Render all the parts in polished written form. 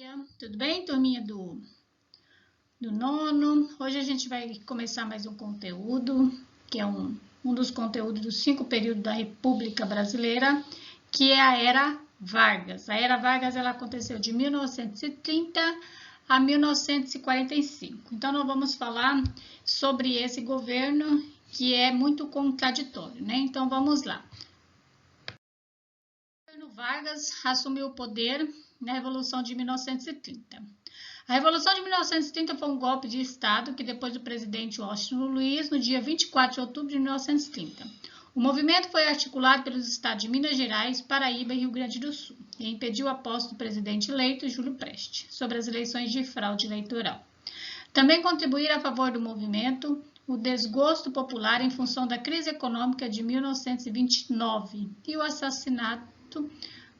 dia, tudo bem, turminha do nono? Hoje a gente vai começar mais um conteúdo, que é um dos conteúdos dos 5 períodos da República Brasileira, que é a Era Vargas. A Era Vargas ela aconteceu de 1930 a 1945. Então, nós vamos falar sobre esse governo que é muito contraditório, né? Então, vamos lá. O governo Vargas assumiu o poder na Revolução de 1930. A Revolução de 1930 foi um golpe de Estado que depois do presidente Washington Luiz, no dia 24 de outubro de 1930. O movimento foi articulado pelos estados de Minas Gerais, Paraíba e Rio Grande do Sul e impediu a posse do presidente eleito, Júlio Prestes, sobre as eleições de fraude eleitoral. Também contribuíram a favor do movimento o desgosto popular em função da crise econômica de 1929 e o assassinato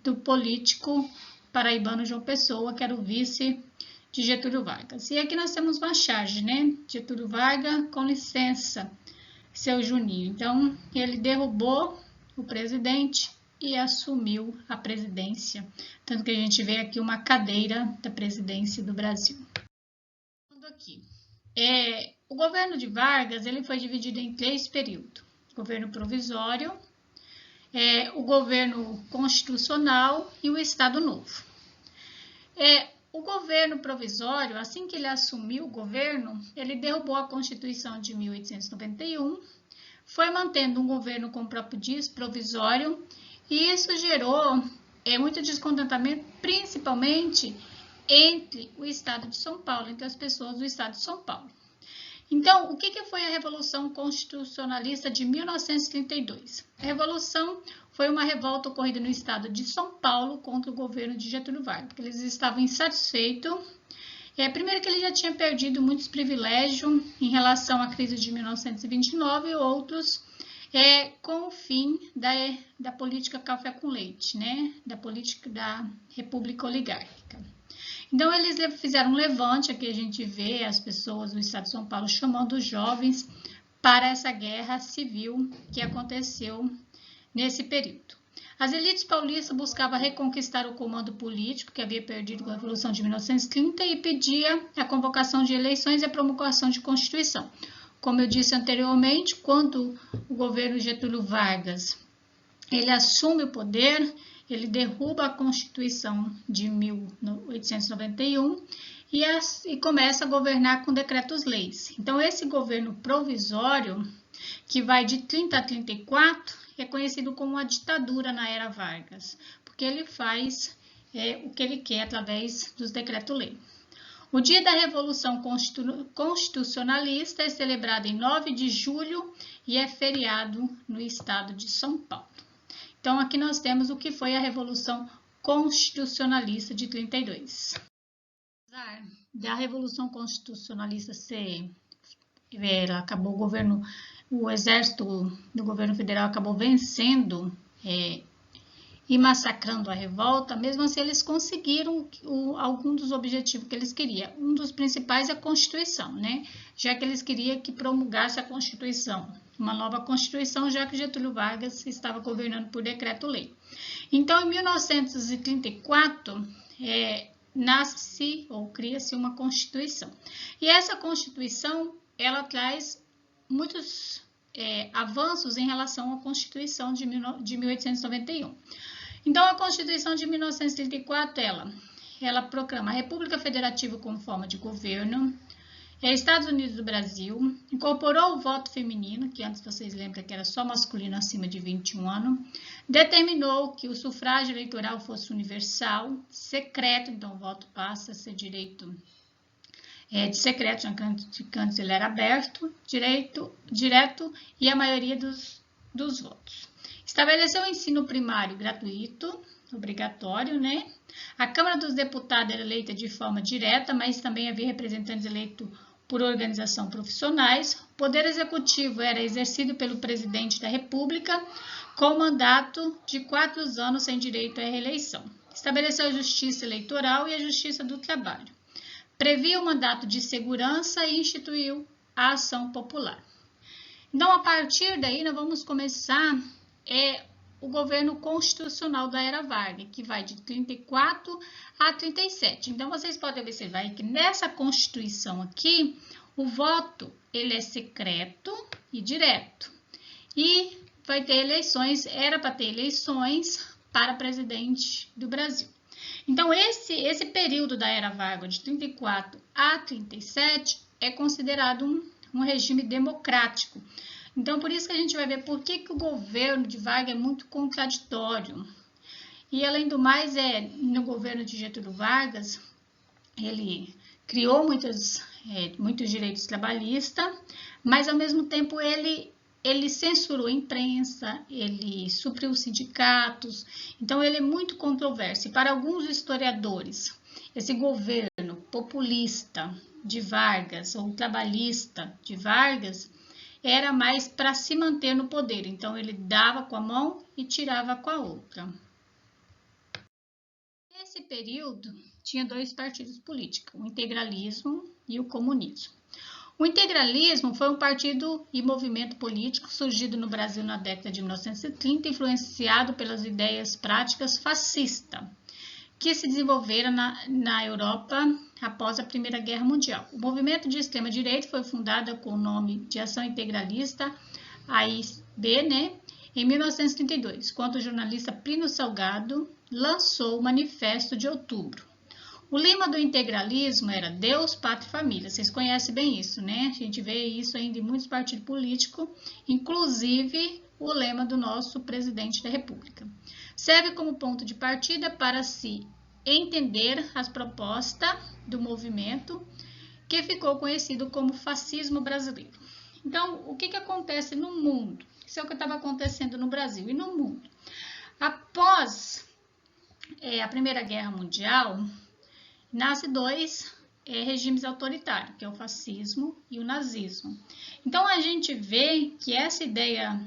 do político paraibano João Pessoa, que era o vice de Getúlio Vargas. E aqui nós temos uma charge, né? Getúlio Vargas, com licença, seu Juninho. Então, ele derrubou o presidente e assumiu a presidência. Tanto que a gente vê aqui uma cadeira da presidência do Brasil. Aqui. O governo de Vargas ele foi dividido em 3 períodos. Governo provisório, o governo constitucional e o Estado Novo. O governo provisório, assim que ele assumiu o governo, ele derrubou a Constituição de 1891, foi mantendo um governo com o próprio diz provisório, e isso gerou muito descontentamento, principalmente entre o estado de São Paulo, entre as pessoas do estado de São Paulo. Então, o que foi a Revolução Constitucionalista de 1932? A Revolução foi uma revolta ocorrida no estado de São Paulo contra o governo de Getúlio Vargas, porque eles estavam insatisfeitos. Primeiro que ele já tinha perdido muitos privilégios em relação à crise de 1929 e outros com o fim da política café com leite, né? Da política da República Oligárquica. Então, eles fizeram um levante, aqui a gente vê as pessoas do estado de São Paulo chamando os jovens para essa guerra civil que aconteceu nesse período. As elites paulistas buscavam reconquistar o comando político que havia perdido com a Revolução de 1930 e pedia a convocação de eleições e a promulgação de Constituição. Como eu disse anteriormente, quando o governo Getúlio Vargas ele assume o poder, ele derruba a Constituição de 1891 e começa a governar com decretos-leis. Então, esse governo provisório, que vai de 30 a 34, é conhecido como uma ditadura na era Vargas, porque ele faz o que ele quer através dos decretos-leis. O dia da Revolução Constitucionalista é celebrado em 9 de julho e é feriado no estado de São Paulo. Então, aqui nós temos o que foi a Revolução Constitucionalista de 32. Apesar da Revolução Constitucionalista acabou o exército do governo federal acabou vencendo e massacrando a revolta, mesmo assim eles conseguiram algum dos objetivos que eles queriam. Um dos principais é a Constituição, né? Já que eles queriam que promulgasse a Constituição, uma nova Constituição, já que Getúlio Vargas estava governando por decreto-lei. Então, em 1934, nasce ou cria-se uma Constituição. E essa Constituição, ela traz muitos avanços em relação à Constituição de 1891. Então, a Constituição de 1934, ela proclama a República Federativa como forma de governo, Estados Unidos do Brasil, incorporou o voto feminino, que antes vocês lembram que era só masculino acima de 21 anos, determinou que o sufrágio eleitoral fosse universal, secreto, então o voto passa a ser direito de secreto, já que antes ele era aberto, direto e a maioria dos votos. Estabeleceu o ensino primário gratuito, obrigatório, né? A Câmara dos Deputados era eleita de forma direta, mas também havia representantes eleitos por organização profissionais. O Poder Executivo era exercido pelo Presidente da República, com mandato de 4 anos sem direito à reeleição. Estabeleceu a Justiça Eleitoral e a Justiça do Trabalho. Previa o mandato de segurança e instituiu a ação popular. Então, a partir daí, nós vamos começar o governo constitucional da Era Vargas, que vai de 34 a 37. Então, vocês podem observar que nessa Constituição aqui, o voto ele é secreto e direto. E vai ter eleições, era para ter eleições para presidente do Brasil. Então, esse período da Era Vargas, de 34 a 37, é considerado um regime democrático. Então, por isso que a gente vai ver por que o governo de Vargas é muito contraditório. E, além do mais, no governo de Getúlio Vargas, ele criou muitos direitos trabalhistas, mas, ao mesmo tempo, ele censurou a imprensa, ele supriu os sindicatos, então ele é muito controverso. E para alguns historiadores, esse governo populista de Vargas, ou trabalhista de Vargas, era mais para se manter no poder. Então ele dava com a mão e tirava com a outra. Nesse período, tinha dois partidos políticos, o integralismo e o comunismo. O integralismo foi um partido e movimento político surgido no Brasil na década de 1930, influenciado pelas ideias práticas fascistas, que se desenvolveram na Europa após a Primeira Guerra Mundial. O movimento de extrema-direita foi fundado com o nome de Ação Integralista, AIB, em 1932, quando o jornalista Plínio Salgado lançou o Manifesto de Outubro. O lema do integralismo era Deus, Pátria e Família. Vocês conhecem bem isso, né? A gente vê isso ainda em muitos partidos políticos, inclusive o lema do nosso presidente da República. Serve como ponto de partida para se entender as propostas do movimento, que ficou conhecido como fascismo brasileiro. Então, o que acontece no mundo? Isso é o que estava acontecendo no Brasil e no mundo. Após a Primeira Guerra Mundial, nasce dois regimes autoritários, que é o fascismo e o nazismo. Então, a gente vê que essa ideia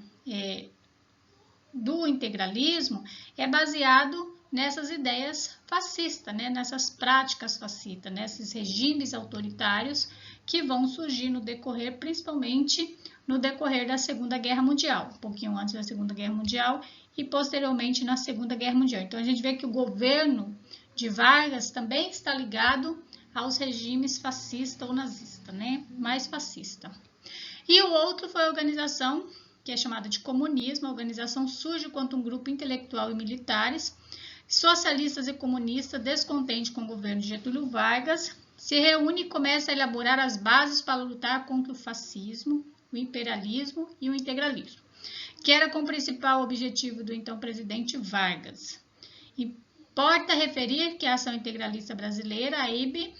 do integralismo é baseado nessas ideias fascistas, né? Nessas práticas fascistas, nesses regimes autoritários que vão surgir no decorrer, principalmente no decorrer da Segunda Guerra Mundial, um pouquinho antes da Segunda Guerra Mundial e posteriormente na Segunda Guerra Mundial. Então, a gente vê que o governo de Vargas também está ligado aos regimes fascista ou nazista, né? Mais fascista. E o outro foi a organização que é chamada de comunismo. A organização surge quando um grupo intelectual e militares, socialistas e comunistas, descontentes com o governo de Getúlio Vargas, se reúne e começa a elaborar as bases para lutar contra o fascismo, o imperialismo e o integralismo, que era com o principal objetivo do então presidente Vargas. Importa referir que a Ação Integralista Brasileira, a AIB,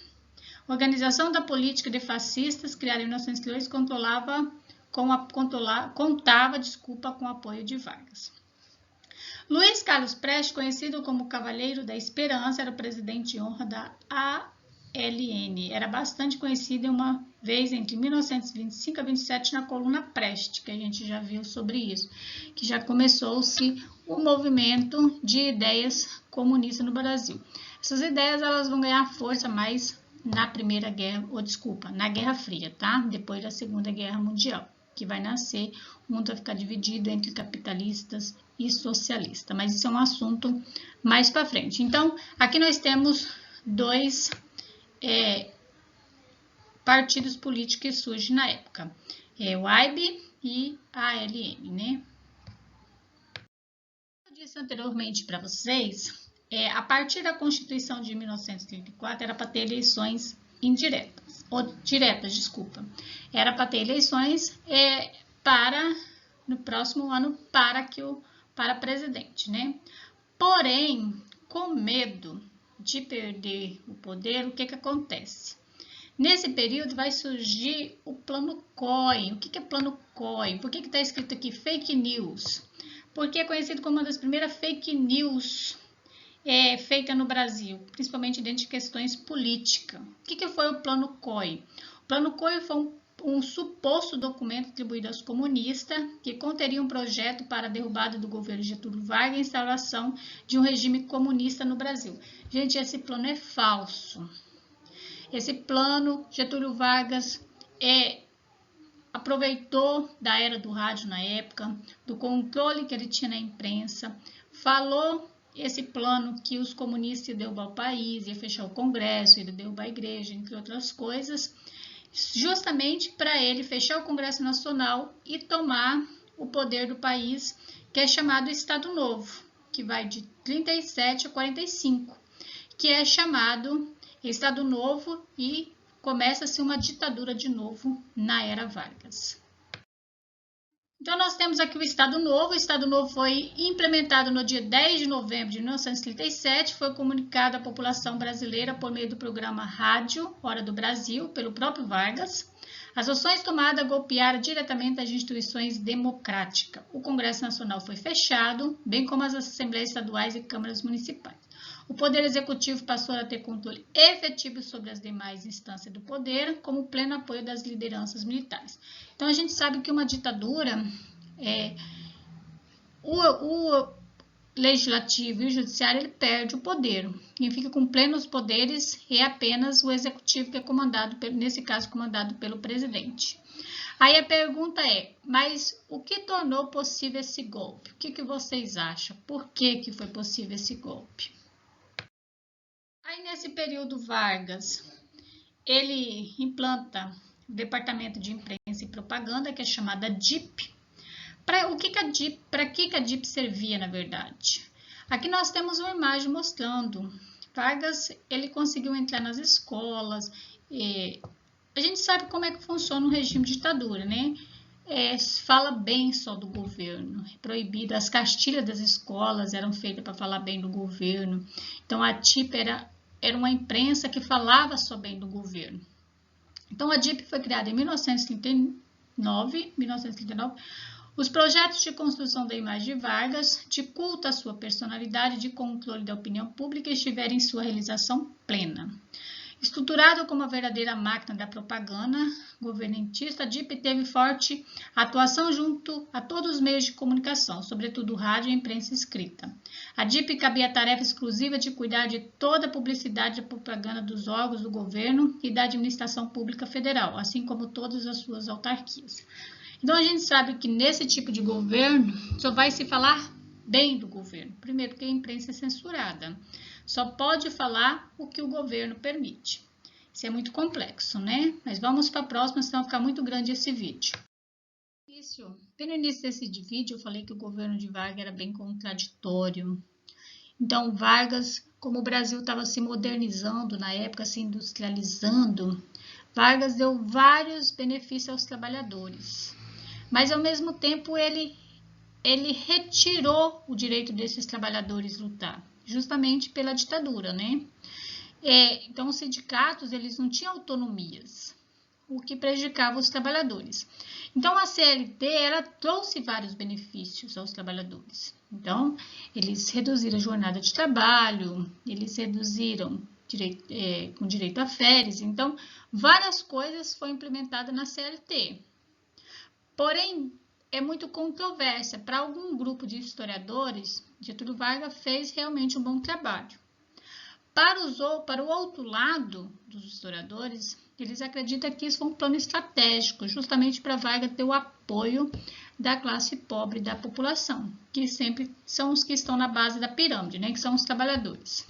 organização da política de fascistas, criada em 1902, contava com o apoio de Vargas. Luiz Carlos Prestes, conhecido como Cavaleiro da Esperança, era o presidente de honra da ALN. Era bastante conhecido uma vez entre 1925 a 27 na coluna Prestes, que a gente já viu sobre isso, que já começou-se o movimento de ideias comunistas no Brasil. Essas ideias elas vão ganhar força mais na Primeira Guerra, na Guerra Fria, tá? Depois da Segunda Guerra Mundial, que vai nascer, o mundo vai ficar dividido entre capitalistas e socialistas, mas isso é um assunto mais para frente. Então, aqui nós temos dois partidos políticos que surgem na época, o AIB e a ALN, né? Como eu disse anteriormente para vocês, a partir da Constituição de 1934 era para ter eleições indiretas, ou diretas, desculpa. Era para ter eleições no próximo ano para presidente, né? Porém, com medo de perder o poder, o que acontece? Nesse período vai surgir o Plano COI. O que é Plano COI? Por que está escrito aqui fake news? Porque é conhecido como uma das primeiras fake news feita no Brasil, principalmente dentro de questões políticas. O que foi o Plano COI? O Plano COI foi um suposto documento atribuído aos comunistas que conteria um projeto para a derrubada do governo Getúlio Vargas e a instauração de um regime comunista no Brasil. Gente, esse plano é falso. Esse plano, Getúlio Vargas aproveitou da era do rádio na época, do controle que ele tinha na imprensa, falou esse plano que os comunistas iam derrubar o país, ia fechar o Congresso, ia derrubar a igreja, entre outras coisas, justamente para ele fechar o Congresso Nacional e tomar o poder do país, que é chamado Estado Novo, que vai de 37 a 45, que é chamado Estado Novo e começa-se uma ditadura de novo na era Vargas. Então, nós temos aqui o Estado Novo. O Estado Novo foi implementado no dia 10 de novembro de 1937, foi comunicado à população brasileira por meio do programa Rádio Hora do Brasil, pelo próprio Vargas. As ações tomadas golpearam diretamente as instituições democráticas. O Congresso Nacional foi fechado, bem como as assembleias estaduais e câmaras municipais. O Poder Executivo passou a ter controle efetivo sobre as demais instâncias do poder, como pleno apoio das lideranças militares. Então, a gente sabe que uma ditadura, o legislativo e o judiciário, ele perde o poder. Quem fica com plenos poderes é apenas o executivo, que é comandado, nesse caso, comandado pelo presidente. Aí a pergunta é, mas o que tornou possível esse golpe? O que vocês acham? Por que foi possível esse golpe? Aí, nesse período Vargas, ele implanta o Departamento de Imprensa e Propaganda, que é chamada DIP. Para que a DIP servia, na verdade? Aqui nós temos uma imagem mostrando. Vargas, ele conseguiu entrar nas escolas. A gente sabe como é que funciona um regime de ditadura, né? Fala bem só do governo, é proibido. As cartilhas das escolas eram feitas para falar bem do governo. Então, a DIP era uma imprensa que falava só bem do governo. Então, a DIP foi criada em 1939. Os projetos de construção da imagem de Vargas, de culto à sua personalidade e de controle da opinião pública, estiveram em sua realização plena. Estruturado como uma verdadeira máquina da propaganda governantista, a DIP teve forte atuação junto a todos os meios de comunicação, sobretudo rádio e imprensa escrita. A DIP cabia a tarefa exclusiva de cuidar de toda a publicidade e propaganda dos órgãos do governo e da administração pública federal, assim como todas as suas autarquias. Então, a gente sabe que nesse tipo de governo só vai se falar bem do governo. Primeiro, porque a imprensa é censurada. Só pode falar o que o governo permite. Isso é muito complexo, né? Mas vamos para a próxima, senão vai ficar muito grande esse vídeo. Bem no início desse vídeo, eu falei que o governo de Vargas era bem contraditório. Então, Vargas, como o Brasil estava se modernizando na época, se industrializando, Vargas deu vários benefícios aos trabalhadores. Mas, ao mesmo tempo, ele retirou o direito desses trabalhadores lutar, justamente pela ditadura, né? Então, os sindicatos, eles não tinham autonomias, o que prejudicava os trabalhadores. Então, a CLT, ela trouxe vários benefícios aos trabalhadores. Então, eles reduziram a jornada de trabalho, eles reduziram com direito a férias. Então, várias coisas foram implementadas na CLT. Porém, é muito controvérsia. Para algum grupo de historiadores, Getúlio Vargas fez realmente um bom trabalho. Para o outro lado dos historiadores, eles acreditam que isso foi um plano estratégico, justamente para Vargas ter o apoio da classe pobre da população, que sempre são os que estão na base da pirâmide, né, que são os trabalhadores.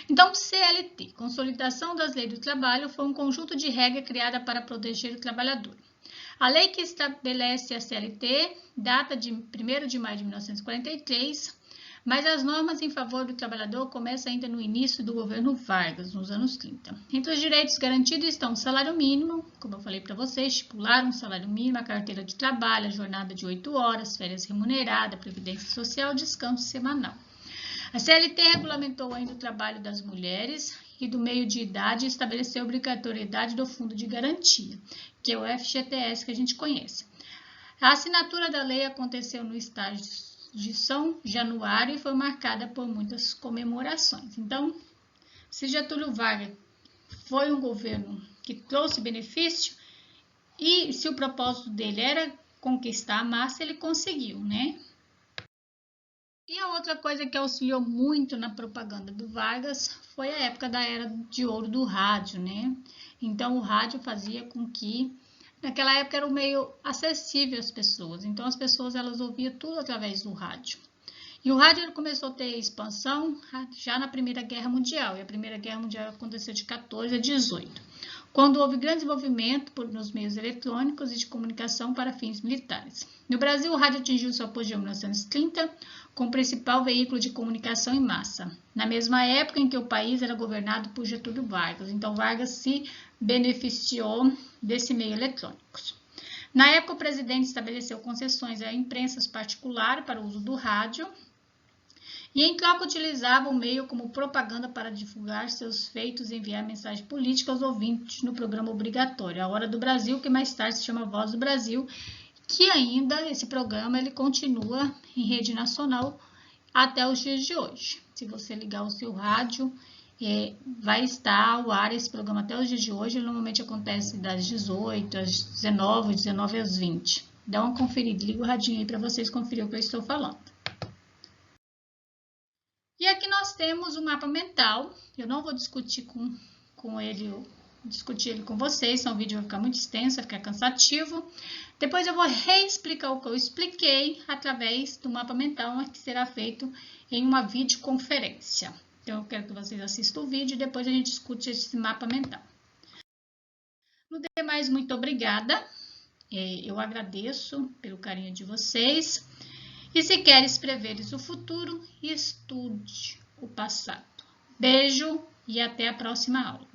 Então, CLT, Consolidação das Leis do Trabalho, foi um conjunto de regras criada para proteger o trabalhador. A lei que estabelece a CLT data de 1º de maio de 1943, mas as normas em favor do trabalhador começam ainda no início do governo Vargas, nos anos 30. Entre os direitos garantidos estão o salário mínimo, como eu falei para vocês, estipular um salário mínimo, a carteira de trabalho, a jornada de 8 horas, férias remuneradas, previdência social, descanso semanal. A CLT regulamentou ainda o trabalho das mulheres e do meio de idade e estabeleceu a obrigatoriedade do Fundo de Garantia, que é o FGTS que a gente conhece. A assinatura da lei aconteceu no estágio de São Januário e foi marcada por muitas comemorações. Então, se Getúlio Vargas foi um governo que trouxe benefício e se o propósito dele era conquistar a massa, ele conseguiu, né? E a outra coisa que auxiliou muito na propaganda do Vargas foi a época da era de ouro do rádio, né? Então, o rádio fazia com que naquela época era um meio acessível às pessoas, então as pessoas elas ouviam tudo através do rádio. E o rádio começou a ter expansão já na Primeira Guerra Mundial, e a Primeira Guerra Mundial aconteceu de 14 a 18, quando houve grande desenvolvimento nos meios eletrônicos e de comunicação para fins militares. No Brasil, o rádio atingiu seu apogeu em 1930, como principal veículo de comunicação em massa, na mesma época em que o país era governado por Getúlio Vargas. Então, Vargas se beneficiou desse meio eletrônico. Na época, o presidente estabeleceu concessões a imprensas particulares para o uso do rádio, e em troca utilizava o meio como propaganda para divulgar seus feitos e enviar mensagem política aos ouvintes no programa obrigatório A Hora do Brasil, que mais tarde se chama Voz do Brasil, que ainda esse programa ele continua em rede nacional até os dias de hoje. Se você ligar o seu rádio, vai estar ao ar esse programa até os dias de hoje. Ele normalmente acontece das 18 às 19, 19 às 20. Dá uma conferida, liga o radinho aí para vocês conferir o que eu estou falando. E aqui nós temos o mapa mental. Eu não vou discutir discutir ele com vocês, senão o vídeo vai ficar muito extenso, vai ficar cansativo. Depois eu vou reexplicar o que eu expliquei através do mapa mental, que será feito em uma videoconferência. Então eu quero que vocês assistam o vídeo e depois a gente discute esse mapa mental. No demais, muito obrigada. Eu agradeço pelo carinho de vocês. E se queres preveres o futuro, estude o passado. Beijo e até a próxima aula.